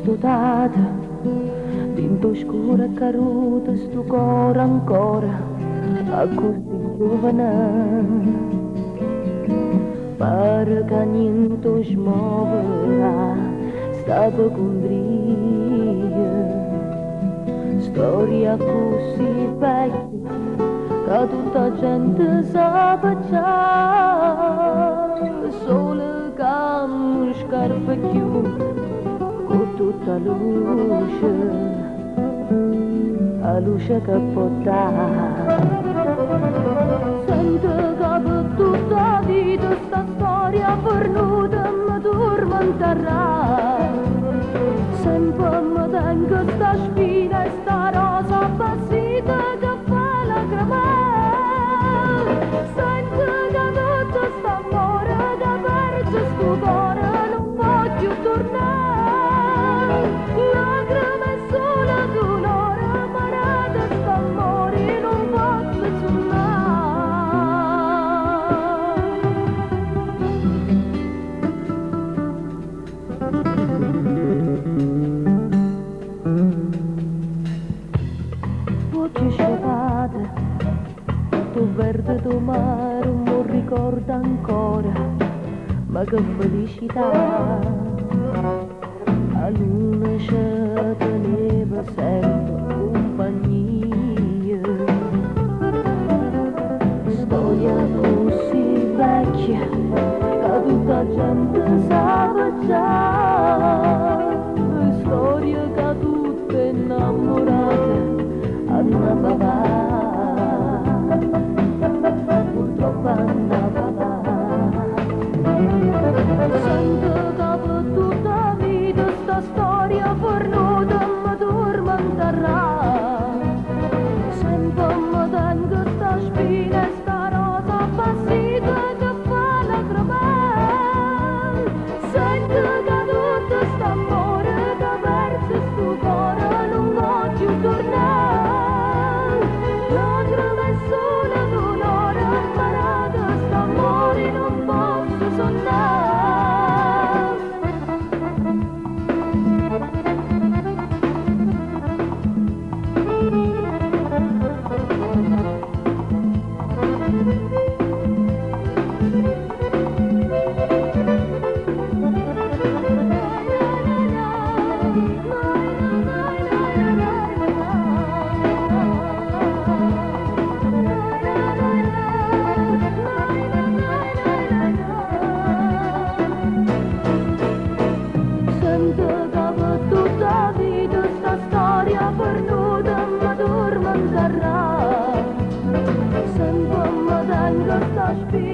stutata, dinto scura caruta, sto cora ancora, a così giovane. Pare che niente smuoverà, sta per condria. Storia così vecchia, che tutta gente sa già, solo che non scarpa più, con tutta luce, la luce che può dare. Sento che per tutta la vita sta storia perduta mi tormenterà. Sempre mi tengo sta spina e sta rosa appassita che fa lacrimare. Sento che tutto sta amore che perce sto cuore non voglio tornare. Lacrime sola dolore, marata sta amore non posso voce sciopata, tutto verde do mare, non ricordo ancora, ma che felicità. A luna ci teneva sempre compagnia. Storia così vecchia, che tutta gente sa già. Storia che tutte innamorate Anna papà, purtroppo Anna papà. Sento che per tutta la vita sta storia perduta mi tormenterà. Sempre mi tengo sta spina e sta rosa appassita che fa lacrimare. Sento che tutto sta amore che perce sto cuore non voglio tornare. Lacrime sola dolore, marata sta amore non posso sonnare. Sento che per tutta la vita sta storia perduta mi tormenterà. Sempre mi tengo sta spina